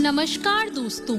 नमस्कार दोस्तों,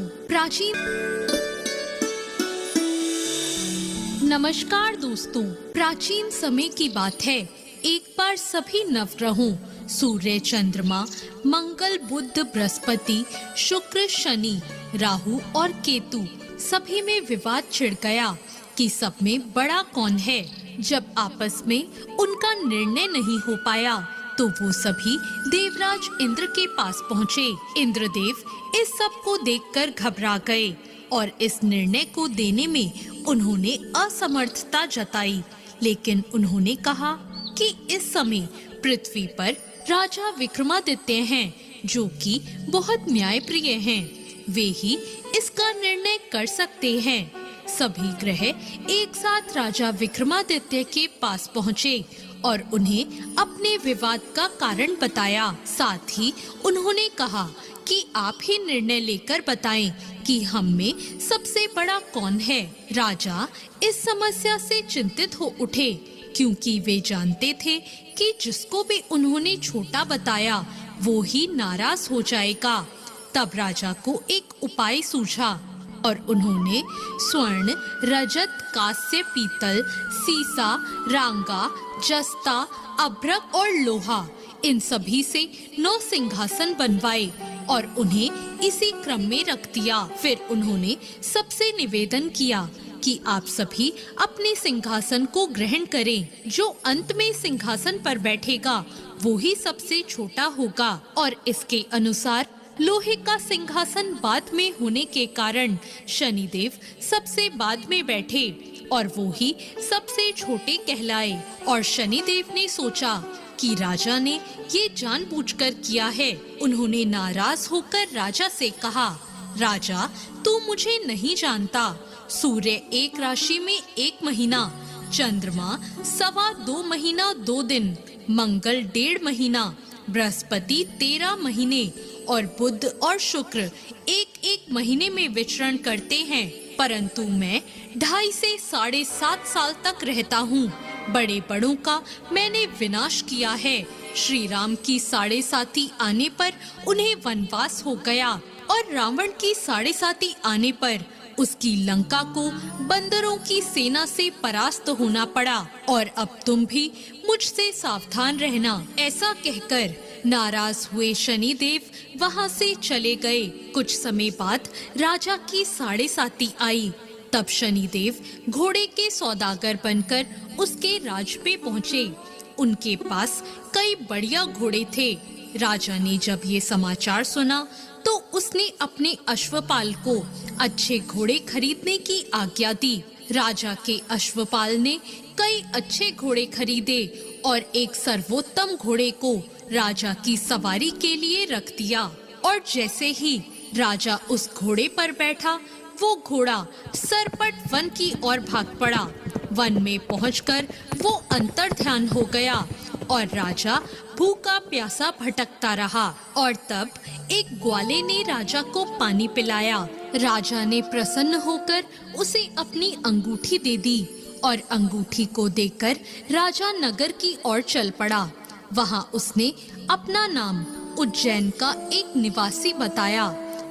प्राचीन समय की बात है। एक बार सभी नवग्रहों सूर्य, चंद्रमा, मंगल, बुध, बृहस्पति, शुक्र, शनि, राहु और केतु सभी में विवाद छिड़ गया कि सब में बड़ा कौन है। जब आपस में उनका निर्णय नहीं हो पाया तो वो सभी देवराज इंद्र के पास पहुँचे। इंद्रदेव इस सब को देखकर घबरा गए और इस निर्णय को देने में उन्होंने असमर्थता जताई। लेकिन उन्होंने कहा कि इस समय पृथ्वी पर राजा विक्रमादित्य हैं, जो कि बहुत न्यायप्रिय हैं। वे ही इसका निर्णय कर सकते हैं। सभी ग्रह एक साथ राजा विक्रमादित्य के पास पहुँचे और उन्हें अपने विवाद का कारण बताया। साथ ही उन्होंने कहा कि आप ही निर्णय लेकर बताएं कि हम में सबसे बड़ा कौन है। राजा इस समस्या से चिंतित हो उठे, क्योंकि वे जानते थे कि जिसको भी उन्होंने छोटा बताया वो ही नाराज हो जाएगा। तब राजा को एक उपाय सूझा और उन्होंने स्वर्ण, रजत, कांस्य, पीतल, सीसा, रांगा, जस्ता, अभ्रक और लोहा, इन सभी से 9 सिंहासन बनवाए और उन्हें इसी क्रम में रख दिया। फिर उन्होंने सबसे निवेदन किया कि आप सभी अपने सिंहासन को ग्रहण करें। जो अंत में सिंहासन पर बैठेगा वो ही सबसे छोटा होगा। और इसके अनुसार लोहे का सिंहासन बाद में होने के कारण शनिदेव सबसे बाद में बैठे और वो ही सबसे छोटे कहलाए। और शनिदेव ने सोचा कि राजा ने ये जानबूझकर किया है। उन्होंने नाराज होकर राजा से कहा, राजा, तू मुझे नहीं जानता। सूर्य एक राशि में 1 महीना, चंद्रमा 2.25 महीना 2 दिन, मंगल 1.5 महीना, बृहस्पति 13 महीने और बुध और शुक्र एक महीने में विचरण करते हैं। परंतु मैं 2.5 से 7.5 साल तक रहता हूँ। बड़े बड़ों का मैंने विनाश किया है। श्री राम की 7.5 आने पर उन्हें वनवास हो गया और रावण की 7.5 आने पर उसकी लंका को बंदरों की सेना से परास्त होना पड़ा। और अब तुम भी मुझसे सावधान रहना। ऐसा कहकर नाराज हुए शनिदेव वहां से चले गए। कुछ समय बाद राजा की 7.5 आई। तब शनिदेव घोड़े के सौदागर बनकर उसके राज पे पहुँचे। उनके पास कई बढ़िया घोड़े थे। राजा ने जब ये समाचार सुना तो उसने अपने अश्वपाल को अच्छे घोड़े खरीदने की आज्ञा दी। राजा के अश्वपाल ने कई अच्छे घोड़े खरीदे और एक सर्वोत्तम घोड़े को राजा की सवारी के लिए रख दिया। और जैसे ही राजा उस घोड़े पर बैठा, वो घोड़ा सरपट वन की ओर भाग पड़ा। वन में पहुंचकर वो अंतर्ध्यान हो गया और राजा भूखा प्यासा भटकता रहा। और तब एक ग्वाले ने राजा को पानी पिलाया। राजा ने प्रसन्न होकर उसे अपनी अंगूठी दे दी और अंगूठी को देकर राजा नगर की ओर चल पड़ा। वहां उसने अपना नाम उज्जैन का एक निवासी बताया।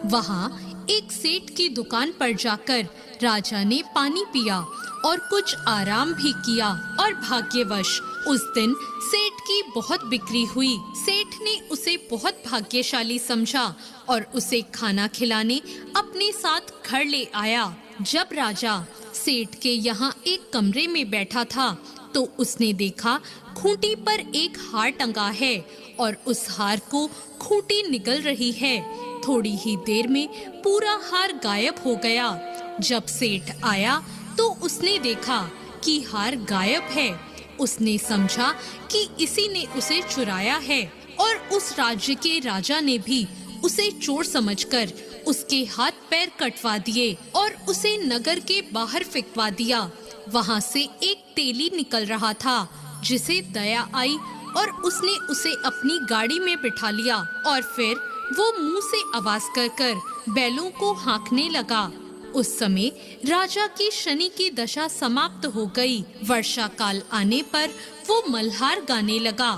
वहां एक सेठ की दुकान पर जाकर राजा ने पानी पिया और कुछ आराम भी किया। और भाग्यवश उस दिन सेठ की बहुत बिक्री हुई। सेठ ने उसे बहुत भाग्यशाली समझा और उसे खाना खिलाने अपने साथ घर ले आया। जब राजा सेठ के यहाँ एक कमरे में बैठा था तो उसने देखा खूंटी पर एक हार टंगा है और उस हार को खूंटी निगल रही है। थोड़ी ही देर में पूरा हार गायब हो गया। जब सेठ आया तो उसने देखा कि हार गायब है। उसने समझा कि इसी ने उसे चुराया है और उस राज्य के राजा ने भी उसे चोर समझकर उसके हाथ पैर कटवा दिए और उसे नगर के बाहर फेंकवा दिया। वहां से एक तेली निकल रहा था जिसे दया आई और उसने उसे अपनी गाड़ी में बिठा लिया और फिर वो मुंह से आवाज कर बैलों को हाँकने लगा। उस समय राजा की शनि की दशा समाप्त हो गई। वर्षा काल आने पर वो मल्हार गाने लगा।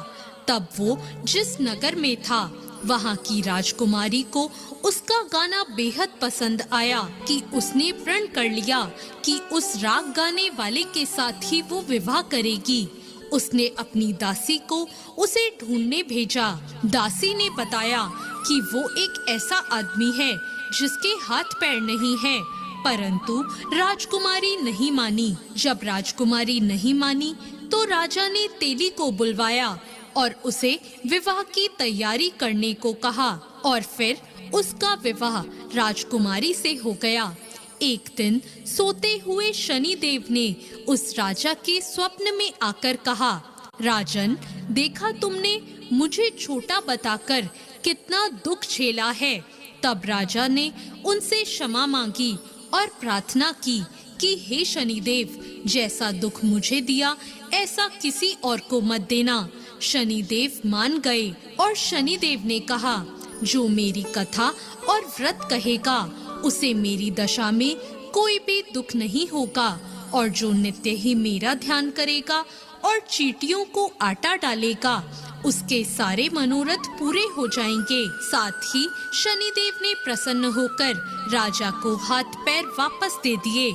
तब वो जिस नगर में था वहाँ की राजकुमारी को उसका गाना बेहद पसंद आया कि उसने प्रण कर लिया कि उस राग गाने वाले के साथ ही वो विवाह करेगी। उसने अपनी दासी को उसे ढूंढने भेजा। दासी ने बताया कि वो एक ऐसा आदमी है जिसके हाथ पैर नहीं है, परंतु राजकुमारी नहीं मानी। जब राजकुमारी नहीं मानी तो राजा ने तेली को बुलवाया और उसे विवाह की तैयारी करने को कहा और फिर उसका विवाह राजकुमारी से हो गया। एक दिन सोते हुए शनिदेव ने उस राजा के स्वप्न में आकर कहा, राजन, देखा तुमने मुझे छोटा बताकर कितना दुख झेला है। तब राजा ने उनसे क्षमा मांगी और प्रार्थना की कि हे शनिदेव, जैसा दुख मुझे दिया ऐसा किसी और को मत देना। शनिदेव मान गए और शनिदेव ने कहा, जो मेरी कथा और व्रत कहेगा उसे मेरी दशा में कोई भी दुख नहीं होगा, और जो नित्य ही मेरा ध्यान करेगा और चींटियों को आटा डालेगा उसके सारे मनोरथ पूरे हो जाएंगे। साथ ही शनिदेव ने प्रसन्न होकर राजा को हाथ पैर वापस दे दिए।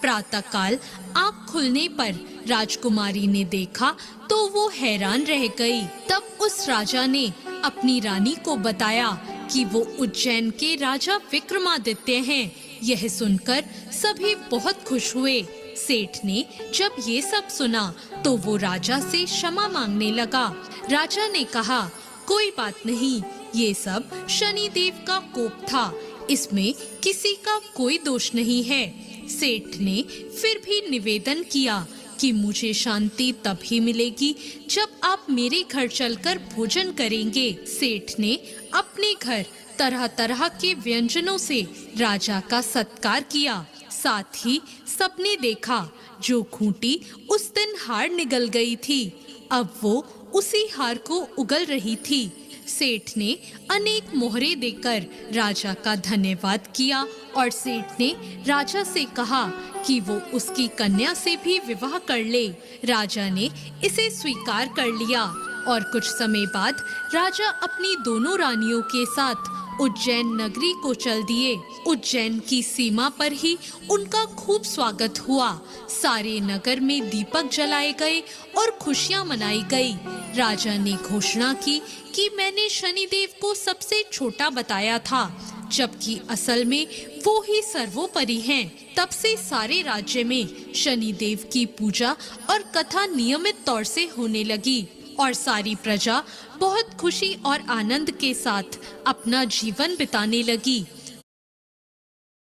प्रातःकाल आँख खुलने पर राजकुमारी ने देखा तो वो हैरान रह गई। तब उस राजा ने अपनी रानी को बताया कि वो उज्जैन के राजा विक्रमादित्य हैं। यह सुनकर सभी बहुत खुश हुए। सेठ ने जब ये सब सुना तो वो राजा से क्षमा मांगने लगा। राजा ने कहा, कोई बात नहीं, ये सब शनिदेव का कोप था, इसमें किसी का कोई दोष नहीं है। सेठ ने फिर भी निवेदन किया कि मुझे शांति तभी मिलेगी जब आप मेरे घर चलकर भोजन करेंगे। सेठ ने अपने घर तरह तरह के व्यंजनों से राजा का सत्कार किया। साथ ही सबने देखा जो खूंटी उस दिन हार निगल गई थी, अब वो उसी हार को उगल रही थी। सेठ ने अनेक मोहरे देकर राजा का धन्यवाद किया और सेठ ने राजा से कहा कि वो उसकी कन्या से भी विवाह कर ले। राजा ने इसे स्वीकार कर लिया और कुछ समय बाद राजा अपनी दोनों रानियों के साथ उज्जैन नगरी को चल दिए। उज्जैन की सीमा पर ही उनका खूब स्वागत हुआ। सारे नगर में दीपक जलाए गए और खुशियां मनाई गई। राजा ने घोषणा की कि मैंने शनिदेव को सबसे छोटा बताया था, जबकि असल में वो ही सर्वोपरि हैं। तब से सारे राज्य में शनिदेव की पूजा और कथा नियमित तौर से होने लगी और सारी प्रजा बहुत खुशी और आनंद के साथ अपना जीवन बिताने लगी।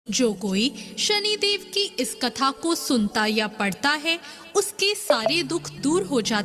जो कोई शनिदेव की इस कथा को सुनता या पढ़ता है, उसके सारे दुख दूर हो जाते